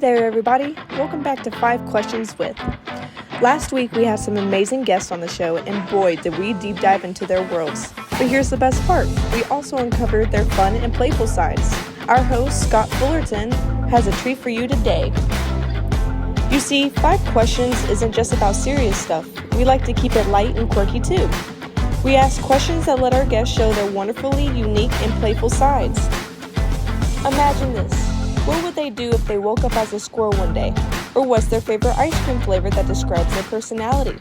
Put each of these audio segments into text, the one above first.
there, everybody. Welcome back to 5 Questions with. Last week we had some amazing guests on the show, and boy, did we deep dive into their worlds. But here's the best part. We also uncovered their fun and playful sides. Our host, Scott Fullerton, has a treat for you today. You see, 5 Questions isn't just about serious stuff. We like to keep it light and quirky too. We ask questions that let our guests show their wonderfully unique and playful sides. Imagine this. What would they do if they woke up as a squirrel one day? Or what's their favorite ice cream flavor that describes their personality?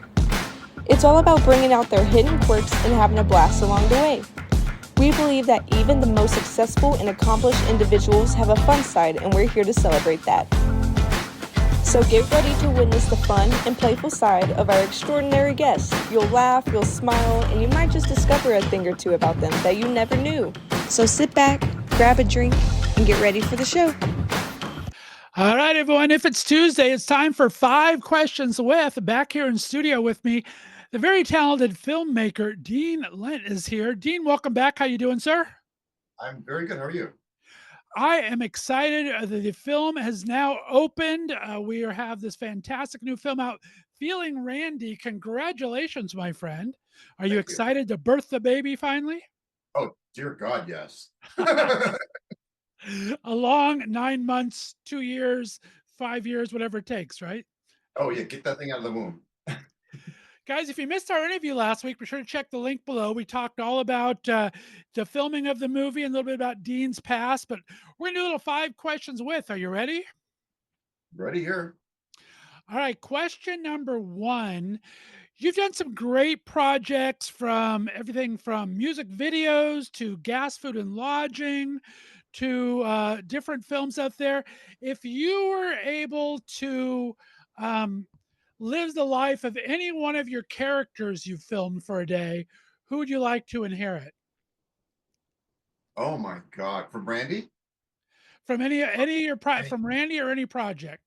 It's all about bringing out their hidden quirks and having a blast along the way. We believe that even the most successful and accomplished individuals have a fun side, and we're here to celebrate that. So get ready to witness the fun and playful side of our extraordinary guests. You'll laugh, you'll smile, and you might just discover a thing or two about them that you never knew. So sit back, grab a drink, and get ready for the show. All right, everyone. If it's Tuesday, it's time for 5 Questions with. Back here in studio with me, the very talented filmmaker, Dean Lent, is here. Dean, welcome back. How you doing, sir? I'm very good. How are you? I am excited. The film has now opened. We have this fantastic new film out, Feeling Randy. Congratulations, my friend. Are you excited to birth the baby finally? Oh, dear God, yes. A long 9 months, 2 years, 5 years, whatever it takes, right? Oh, yeah. Get that thing out of the womb. Guys, if you missed our interview last week, be sure to check the link below. We talked all about the filming of the movie and a little bit about Dean's past, but we're going to do a little 5 questions with. Are you ready? Ready here. All right. Question number 1. You've done some great projects, from everything from music videos to gas, food, and lodging to different films out there. If you were able to live the life of any one of your characters you filmed for a day, who would you like to inherit? Oh, my God. From Randy? From any of your from Randy or any project.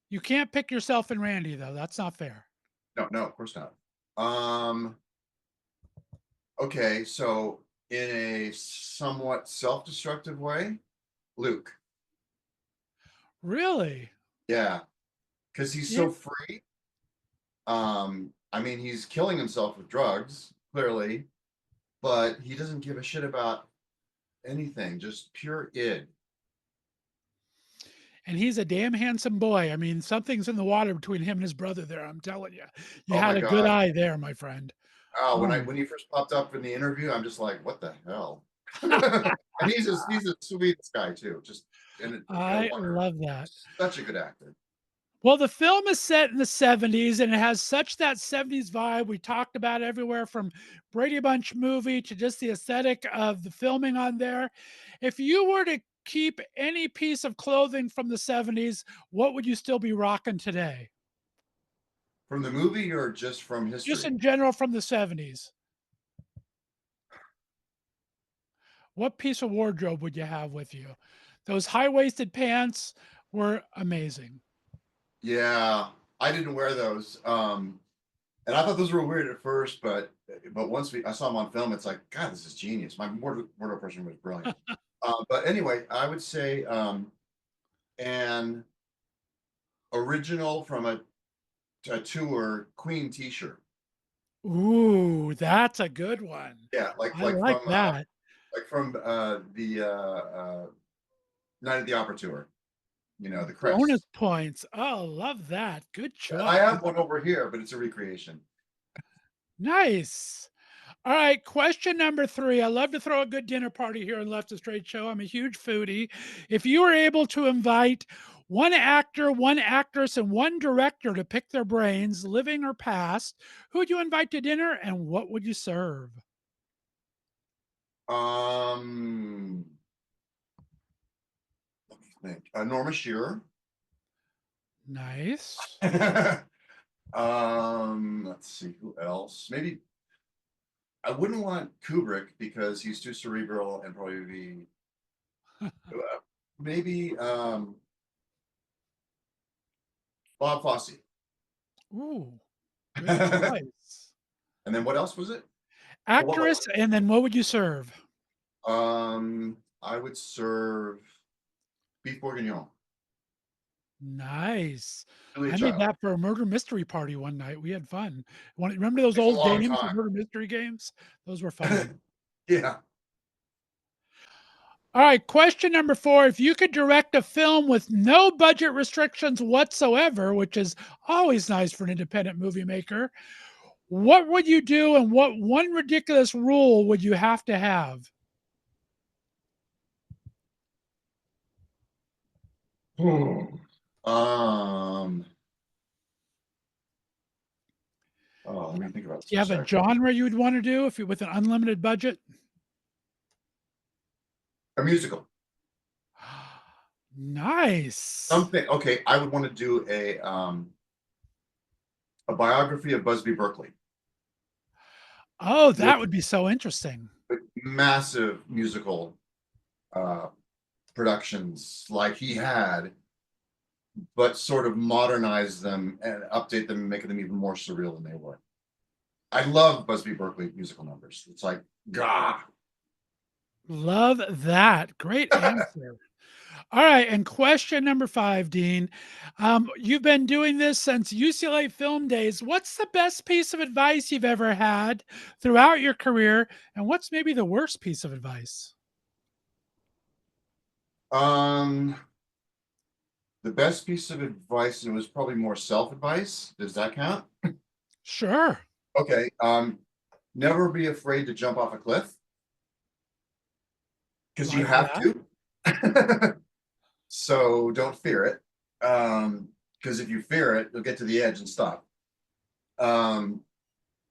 You can't pick yourself in Randy, though. That's not fair. No, of course not. Okay, so in a somewhat self-destructive way, Luke. Really? Yeah, because he's so free. I mean, he's killing himself with drugs, clearly, but he doesn't give a shit about anything, just pure id. And he's a damn handsome boy. I mean, something's in the water between him and his brother there. I'm telling you, you Oh had my a good God. eye there, my friend. Oh, when he first popped up in the interview, I'm just like, what the hell? And he's a sweet guy too. Just I love that. Such a good actor. Well, the film is set in the 70s, and it has such that 70s vibe. We talked about everywhere from Brady Bunch movie to just the aesthetic of the filming on there. If you were to keep any piece of clothing from the 70s, what would you still be rocking today? From the movie or just from history? Just in general from the 70s. What piece of wardrobe would you have with you? Those high-waisted pants were amazing. Yeah, I didn't wear those. And I thought those were weird at first, but once I saw them on film, it's like, God, this is genius. My wardrobe person was brilliant. But anyway, I would say an original from a tour Queen T-shirt. Ooh, that's a good one. Yeah, I like from that. the Night at the Opera tour. You know, the crest. Bonus points. Oh, love that. Good choice. I have one over here, but it's a recreation. Nice. All right, question number 3. I love to throw a good dinner party here on Left of Straight Show. I'm a huge foodie. If you were able to invite one actor, one actress, and one director to pick their brains, living or past, who would you invite to dinner and what would you serve? Let me think. Norma Shearer. Nice. Let's see who else. Maybe I wouldn't want Kubrick because he's too cerebral and probably be maybe Bob Fosse. Ooh, good choice. And then what else was it? Actress, and then what would you serve? I would serve beef bourguignon. Nice. Really a I made child. that for a murder mystery party one night. We had fun. Remember those Takes a old long games, the time. murder mystery games? Those were fun. Yeah. All right, question number 4. If you could direct a film with no budget restrictions whatsoever, which is always nice for an independent movie maker, what would you do and what one ridiculous rule would you have to have? Um. Oh, let me think about Do this you for a have a sec. genre you would want to do if you with an unlimited budget? A musical. Nice. Something. Okay, I would want to do a biography of Busby Berkeley Oh, with that would be so interesting. massive musical uh, productions like he had, but sort of modernize them and update them and make them even more surreal than they were. I love Busby Berkeley musical numbers. It's like, gah. Love that. Great answer. All right, and question number 5, Dean. You've been doing this since UCLA Film Days. What's the best piece of advice you've ever had throughout your career, and what's maybe the worst piece of advice? um, the best piece of advice, and it was probably more self-advice. Does that count? Sure. Okay. Never be afraid to jump off a cliff because you Like have that. to. So don't fear it. Because if you fear it, you'll get to the edge and stop. Um,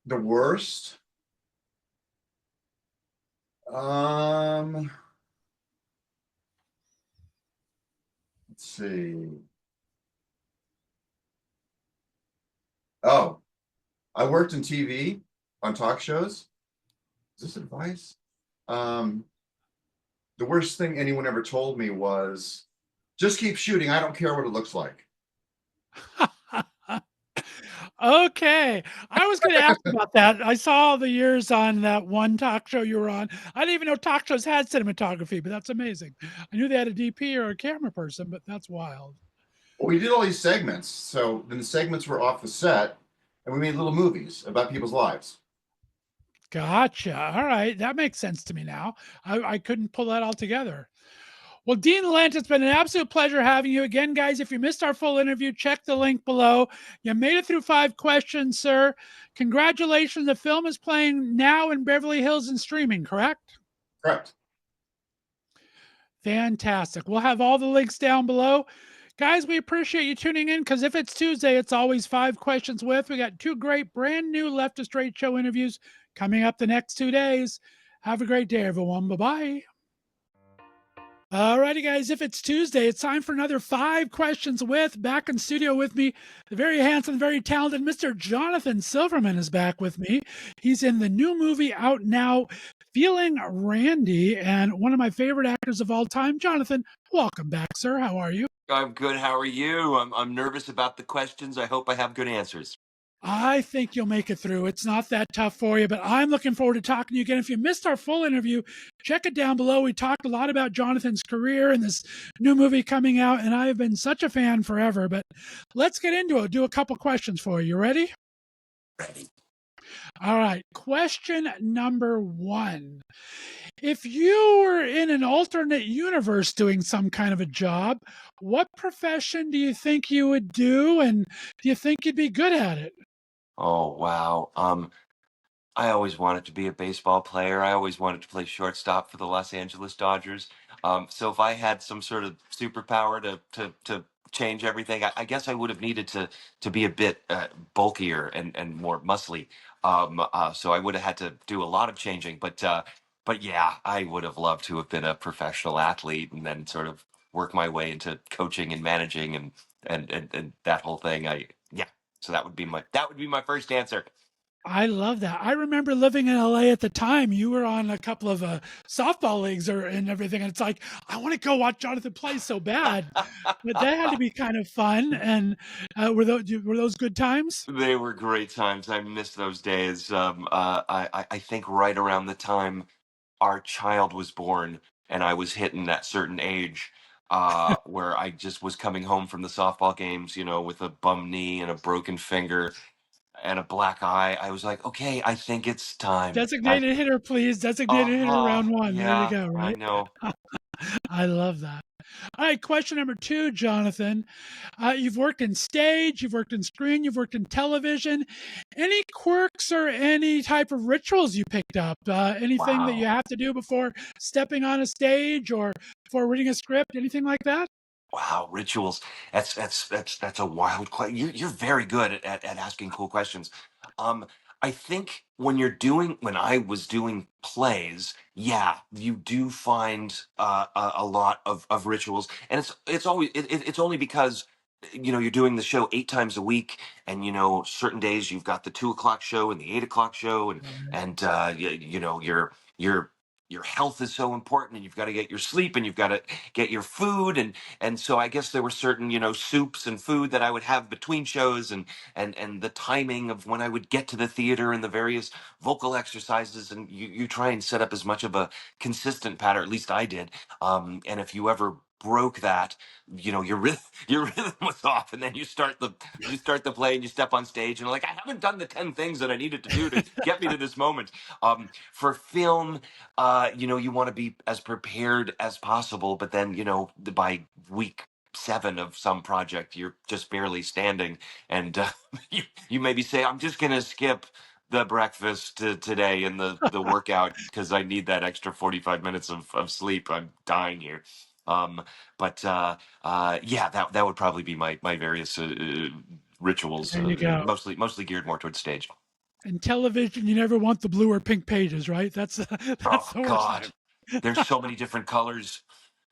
the worst. Um, let's see. Oh, I worked in TV on talk shows. Is this advice? Um, the worst thing anyone ever told me was just keep shooting. I don't care what it looks like. Okay. I was going to ask about that. I saw the years on that one talk show you were on. I didn't even know talk shows had cinematography, but that's amazing. I knew they had a DP or a camera person, but that's wild. Well, we did all these segments. So then the segments were off the set, and we made little movies about people's lives. Gotcha. All right. That makes sense to me now. I couldn't pull that all together. Well, Dean Lent, it's been an absolute pleasure having you again, guys. If you missed our full interview, check the link below. You made it through 5 questions, sir. Congratulations. The film is playing now in Beverly Hills and streaming, correct? Correct. Fantastic. We'll have all the links down below. Guys, we appreciate you tuning in because if it's Tuesday, it's always 5 questions with. We got 2 great brand new Left to Straight show interviews coming up the next 2 days. Have a great day, everyone. Bye-bye. All righty, guys. If it's Tuesday, it's time for another 5 questions with. Back in studio with me, the very handsome, very talented Mr. Jonathan Silverman is back with me. He's in the new movie out now, Feeling Randy, and one of my favorite actors of all time. Jonathan, welcome back, sir. How are you? I'm good. How are you? I'm nervous about the questions. I hope I have good answers. I think you'll make it through. It's not that tough for you, but I'm looking forward to talking to you again. If you missed our full interview, check it down below. We talked a lot about Jonathan's career and this new movie coming out, and I have been such a fan forever. But let's get into it. Do a couple questions for you. You ready? Ready. All right. Question number 1. If you were in an alternate universe doing some kind of a job, what profession do you think you would do, and do you think you'd be good at it? Oh, wow. I always wanted to be a baseball player. I always wanted to play shortstop for the Los Angeles Dodgers. So if I had some sort of superpower to change everything, I guess I would have needed to be a bit bulkier and more muscly. So I would have had to do a lot of changing. But yeah, I would have loved to have been a professional athlete and then sort of work my way into coaching and managing and that whole thing. Yeah. So that would be my first answer. I love that. I remember living in LA at the time. You were on a couple of softball leagues and everything. And it's like, I want to go watch Jonathan play so bad. But that had to be kind of fun. And were those good times? They were great times. I miss those days. I think right around the time our child was born and I was hitting that certain age, where I just was coming home from the softball games, with a bum knee and a broken finger and a black eye. I was like, okay, I think it's time. Designated hitter, please. Designated hitter round one. There you Yeah, go, I right? know. I love that. All right, question number 2, Jonathan. You've worked in stage, you've worked in screen, you've worked in television. Any quirks or any type of rituals you picked up? Anything that you Wow. have to do before stepping on a stage or before reading a script? Anything like that? Wow, rituals. That's a wild question. You're very good at asking cool questions. Um, I think when I was doing plays, yeah, you do find a lot of rituals, and it's only because you're doing the show 8 times a week, and certain days you've got the 2 o'clock show and the 8 o'clock show, and your health is so important, and you've got to get your sleep, and you've got to get your food, and so I guess there were certain, soups and food that I would have between shows, and the timing of when I would get to the theater and the various vocal exercises, and you try and set up as much of a consistent pattern. At least I did. And if you ever broke that, your rhythm your rhythm was off, and then you start the play and you step on stage and like, I haven't done the 10 things that I needed to do to get me to this moment. For film, you want to be as prepared as possible, but then, by week 7 of some project, you're just barely standing, and you maybe say, I'm just going to skip the breakfast today and the workout because I need that extra 45 minutes of sleep. I'm dying here. But yeah, that would probably be my various rituals, There you go. mostly geared more towards stage. In television, you never want the blue or pink pages, right? That's Oh that's the worst God, thing. there's so many different colors.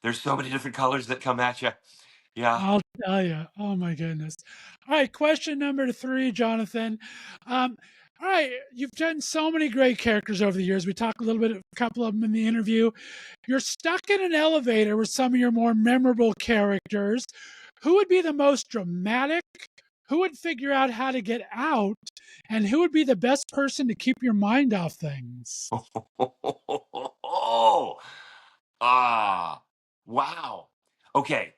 There's so many different colors that come at you. Yeah. I'll tell you. Oh my goodness. All right, question number 3, Jonathan. Um, all right, you've done so many great characters over the years. We talked a little bit, a couple of them in the interview. You're stuck in an elevator with some of your more memorable characters. Who would be the most dramatic? Who would figure out how to get out? And who would be the best person to keep your mind off things? Oh, wow. Okay.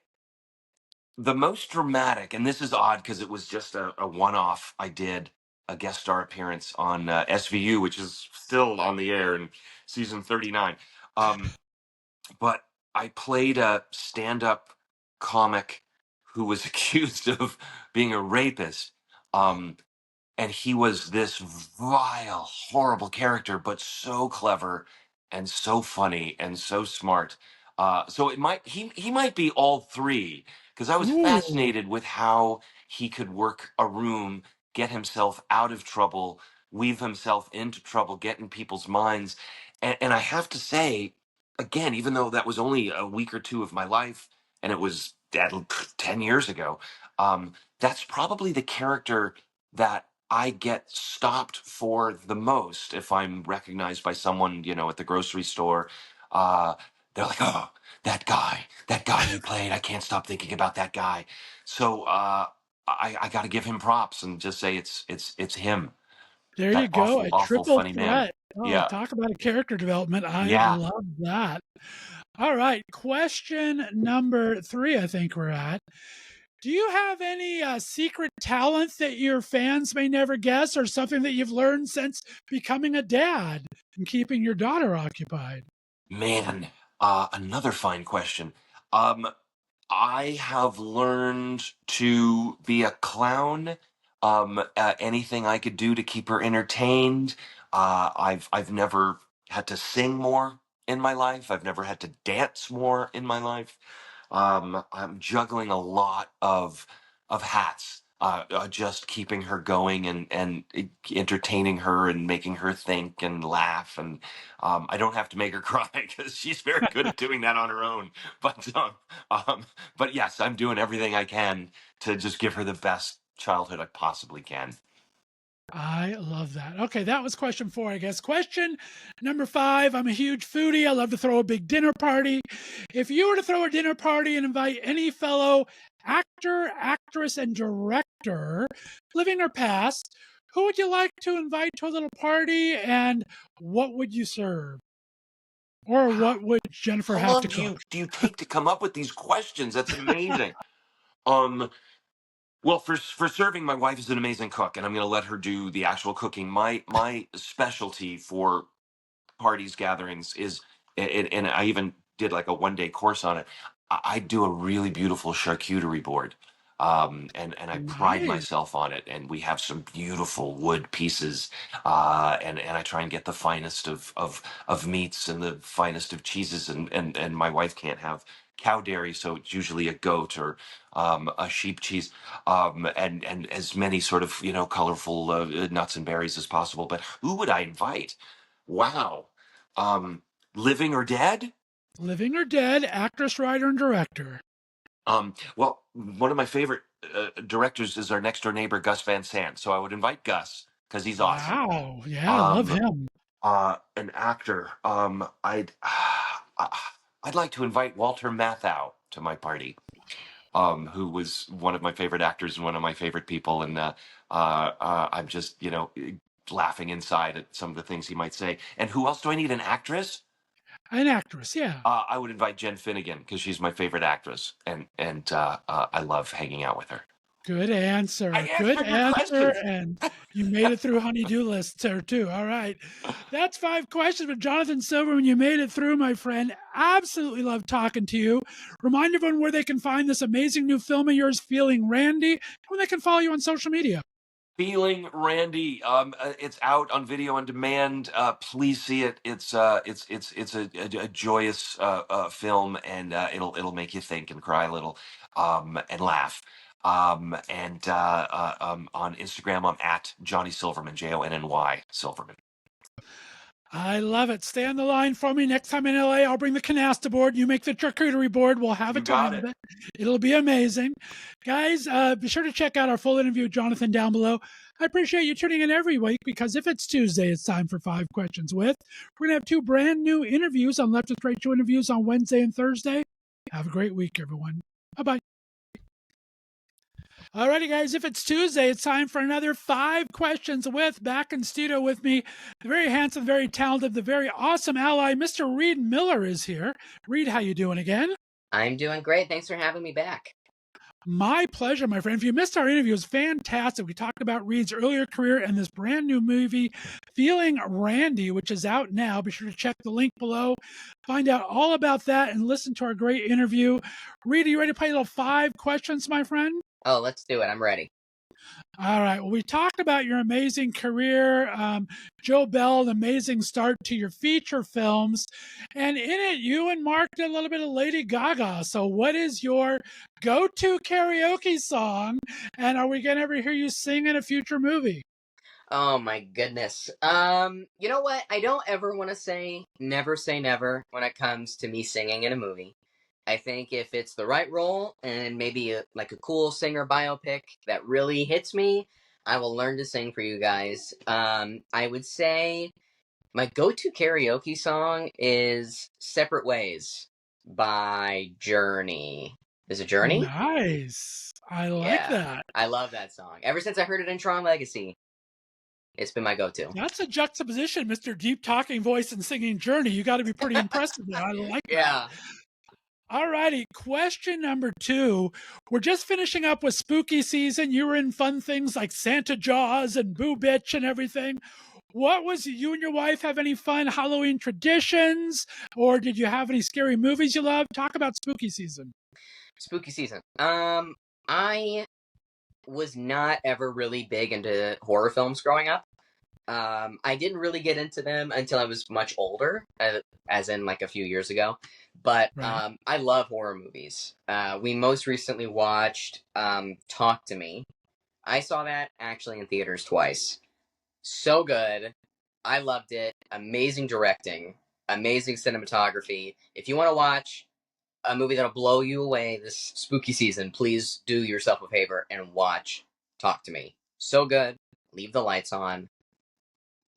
The most dramatic, and this is odd because it was just a one-off. I did a guest star appearance on SVU, which is still on the air in season 39. Um, but I played a stand-up comic who was accused of being a rapist. Um, and he was this vile, horrible character, but so clever and so funny and so smart. So he might be all three, because I was Ooh, fascinated with how he could work a room, get himself out of trouble, weave himself into trouble, get in people's minds, and I have to say, again, even though that was only a week or two of my life, and it was 10 years ago, that's probably the character that I get stopped for the most if I'm recognized by someone, at the grocery store. Uh, they're like, "Oh, that guy you played. I can't stop thinking about that guy." So I got to give him props and just say it's him, there you that go. awful, A awful triple funny man. threat. Oh, Yeah, talk about a character development. I yeah. love that. All right. Question number 3, I think we're at. Do you have any secret talents that your fans may never guess, or something that you've learned since becoming a dad and keeping your daughter occupied? Man, another fine question. Um, I have learned to be a clown. Anything I could do to keep her entertained. I've never had to sing more in my life. I've never had to dance more in my life. I'm juggling a lot of hats. Just keeping her going and entertaining her and making her think and laugh, and I don't have to make her cry because she's very good at doing that on her own. But but yes, I'm doing everything I can to just give her the best childhood I possibly can. I love that. Okay, that was question 4, I guess. Question number 5. I'm a huge foodie. I love to throw a big dinner party. If you were to throw a dinner party and invite any fellow actor, actress, and director, living or past, who would you like to invite to a little party, and what would you serve? Or what would Jennifer How have long to cook? do you take to come up with these questions? That's amazing. Um, well, for serving, my wife is an amazing cook, and I'm going to let her do the actual cooking. My specialty for parties, gatherings is, and I even did like a 1 day course on it. I do a really beautiful charcuterie board. And I pride Nice. myself on it. And we have some beautiful wood pieces, and I try and get the finest of meats and the finest of cheeses. And my wife can't have cow dairy, so it's usually a goat or a sheep cheese, and as many sort of colorful nuts and berries as possible. But who would I invite? Wow. Um, living or dead? Living or dead, actress, writer, and director. Well, one of my favorite directors is our next door neighbor, Gus Van Sant. So I would invite Gus because he's awesome. Wow. Yeah, I love Um, him. an actor. I'd like to invite Walter Matthau to my party. Who was one of my favorite actors and one of my favorite people, and I'm just laughing inside at some of the things he might say. And who else do I need? An actress? An actress, yeah. I would invite Jen Finnegan because she's my favorite actress, and I love hanging out with her. Good answer. I Good answered your answer. questions. And you made it through honey-do lists there too. All right. That's 5 questions with Jonathan Silverman. You made it through, my friend. Absolutely love talking to you. Remind everyone where they can find this amazing new film of yours, Feeling Randy, and where they can follow you on social media. Feeling Randy. It's out on video on demand. Please see it. It's a joyous film, and it'll make you think and cry a little, and laugh. And On Instagram, I'm at Johnny Silverman, Jonny Silverman. I love it. Stay on the line for me. Next time in LA, I'll bring the canasta board. You make the charcuterie board. We'll have You a got time it. of it. It'll be amazing. Guys, be sure to check out our full interview with Jonathan down below. I appreciate you tuning in every week because if it's Tuesday, it's time for 5 Questions With. We're going to have 2 brand new interviews on Left with Rachel interviews on Wednesday and Thursday. Have a great week, everyone. Bye-bye. Alrighty, guys, if it's Tuesday, it's time for another 5 Questions With. Back in studio with me, the very handsome, very talented, the very awesome ally, Mr. Reid Miller is here. Reid, how you doing again? I'm doing great. Thanks for having me back. My pleasure, my friend. If you missed our interview, it was fantastic. We talked about Reid's earlier career and this brand new movie, Feeling Randy, which is out now. Be sure to check the link below, find out all about that, and listen to our great interview. Reid, are you ready to play a little 5 questions, my friend? Oh, let's do it. I'm ready. All right. Well, we talked about your amazing career, Joe Bell, an amazing start to your feature films. And in it, you and Mark did a little bit of Lady Gaga. So, what is your go to karaoke song? And are we going to ever hear you sing in a future movie? Oh my goodness. You know what? I don't ever want to say never when it comes to me singing in a movie. I think if it's the right role and maybe like a cool singer biopic that really hits me, I will learn to sing for you guys. I would say my go-to karaoke song is Separate Ways by Journey. Is it Journey? Nice. I like Yeah. that. I love that song. Ever since I heard it in Tron Legacy, it's been my go-to. That's a juxtaposition, Mr. Deep Talking Voice and Singing Journey. You got to be pretty impressive there. I like that. Yeah. All righty. Question number 2. We're just finishing up with spooky season. You were in fun things like Santa Jaws and Boo Bitch and everything. What was you and your wife have any fun Halloween traditions? Or did you have any scary movies you love? Talk about spooky season. Spooky season. I was not ever really big into horror films growing up. I didn't really get into them until I was much older, as in like a few years ago. But Right. I love horror movies. We most recently watched Talk to Me. I saw that actually in theaters twice. So good. I loved it. Amazing directing. Amazing cinematography. If you want to watch a movie that'll blow you away this spooky season, please do yourself a favor and watch Talk to Me. So good. Leave the lights on.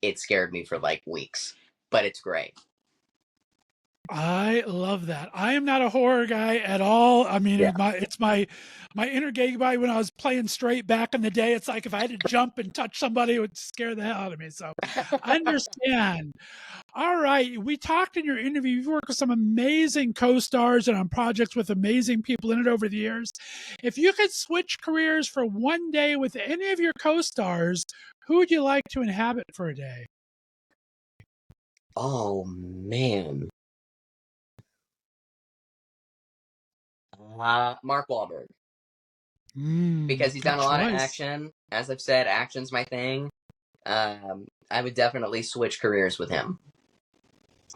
It scared me for like weeks, but it's great. I love that. I am not a horror guy at all. I mean, Yeah. it's my inner gay guy when I was playing straight back in the day. It's like if I had to jump and touch somebody, it would scare the hell out of me. So I understand. All right. We talked in your interview. You've worked with some amazing co-stars and on projects with amazing people in it over the years. If you could switch careers for one day with any of your co-stars, who would you like to inhabit for a day? Oh man. Mark Wahlberg. Because he's done a lot of action. As I've said, action's my thing. I would definitely switch careers with him.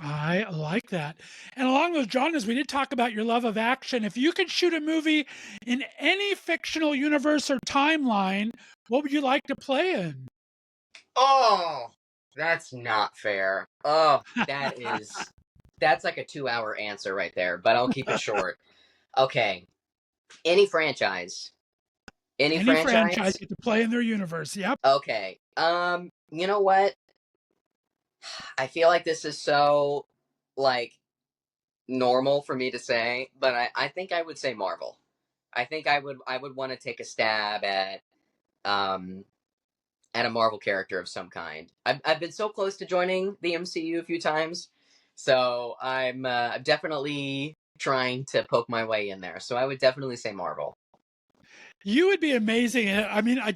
I like that. And along those genres, we did talk about your love of action. If you could shoot a movie in any fictional universe or timeline, what would you like to play in? Oh, that's not fair. Oh, that's like a 2-hour answer right there, but I'll keep it short. Okay. Any franchise. Any franchise get to play in their universe. Yep. Okay. You know what? I feel like this is so like normal for me to say, but I think I would say Marvel. I think I would want to take a stab at a Marvel character of some kind. I've been so close to joining the MCU a few times, so I'm definitely trying to poke my way in there. So I would definitely say Marvel. You would be amazing. I mean, I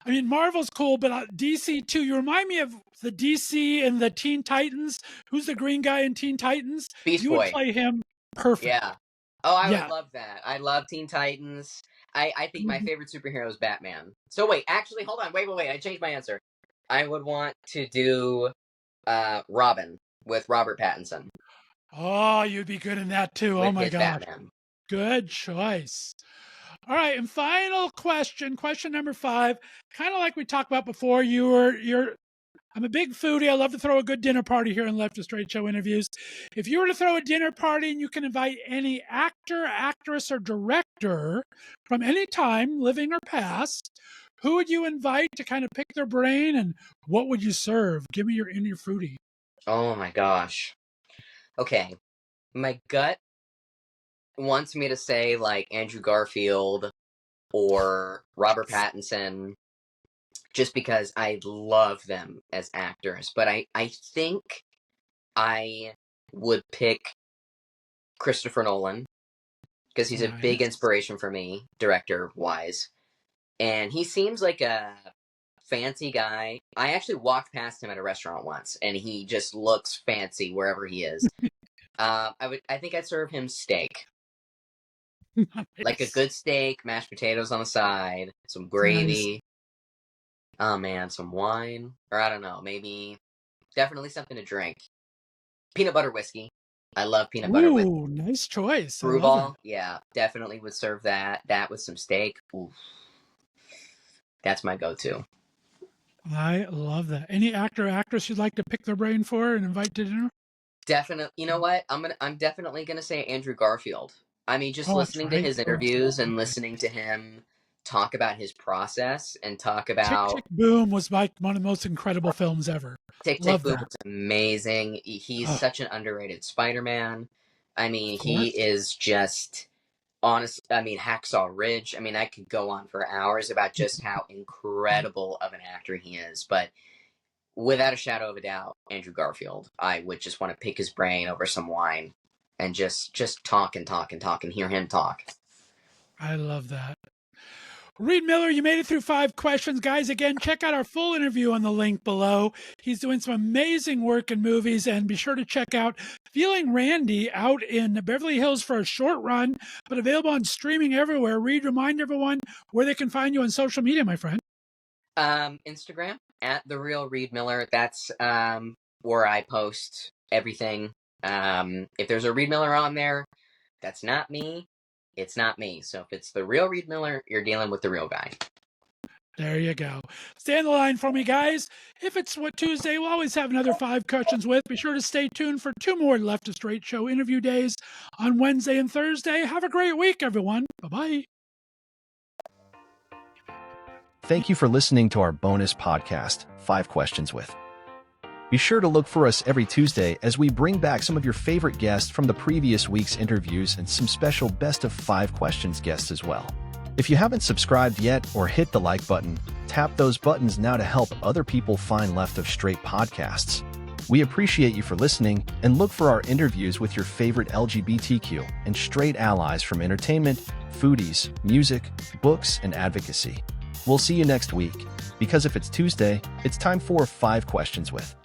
mean, Marvel's cool, but DC too. You remind me of the DC and the Teen Titans. Who's the green guy in Teen Titans? Beast you Boy. would play him perfect. Yeah. Oh, I would love that. I love Teen Titans. I think my favorite superhero is Batman. So wait, actually, hold on. Wait. I changed my answer. I would want to do Robin with Robert Pattinson. Oh, you'd be good in that too. With oh my his God. Batman. Good choice. All right, and final question number 5. Kind of like we talked about before, I'm a big foodie. I love to throw a good dinner party here on Left to Straight Show interviews. If you were to throw a dinner party and you can invite any actor, actress, or director from any time, living or past, who would you invite to kind of pick their brain, and what would you serve? Give me your inner foodie. Oh my gosh. Okay, my gut wants me to say like Andrew Garfield or Robert Pattinson, just because I love them as actors. But I think I would pick Christopher Nolan, because he's a big inspiration for me, director-wise. And he seems like a fancy guy. I actually walked past him at a restaurant once, and he just looks fancy wherever he is. I think I'd serve him steak. Nice. Like a good steak, mashed potatoes on the side, some gravy. Nice. Oh man, some wine. Or I don't know, maybe definitely something to drink. Peanut butter whiskey. I love peanut butter whiskey. Ooh, nice choice. Screwball, yeah, definitely would serve that. That with some steak. Oof. That's my go-to. I love that. Any actor or actress you'd like to pick their brain for and invite to dinner? Definitely. You know what? I'm definitely gonna say Andrew Garfield. I mean, just listening to his interviews and listening to him talk about his process and talk about Tick, Tick, Boom was like one of the most incredible films ever. Tick, Tick, Boom was amazing. He's such an underrated Spider-Man. I mean, he is just honest. I mean, Hacksaw Ridge. I mean, I could go on for hours about just how incredible of an actor he is. But without a shadow of a doubt, Andrew Garfield. I would just want to pick his brain over some wine and just talk and hear him talk. I love that. Reid Miller, you made it through 5 questions. Guys, again, check out our full interview on the link below. He's doing some amazing work in movies, and be sure to check out Feeling Randy out in Beverly Hills for a short run, but available on streaming everywhere. Reid, remind everyone where they can find you on social media, my friend. Instagram, at The Real Reid Miller. That's where I post everything. If there's a Reid Miller on there, that's not me. It's not me. So if it's The Real Reid Miller, you're dealing with the real guy. There you go. Stay on the line for me, guys. If it's What Tuesday, we'll always have another 5 questions with. Be sure to stay tuned for 2 more Left to Straight Show interview days on Wednesday and Thursday. Have a great week, everyone. Bye-bye. Thank you for listening to our bonus podcast, 5 Questions With. Be sure to look for us every Tuesday as we bring back some of your favorite guests from the previous week's interviews and some special best of 5 questions guests as well. If you haven't subscribed yet or hit the like button, tap those buttons now to help other people find Left of Straight podcasts. We appreciate you for listening and look for our interviews with your favorite LGBTQ and straight allies from entertainment, foodies, music, books, and advocacy. We'll see you next week, because if it's Tuesday, it's time for 5 Questions With.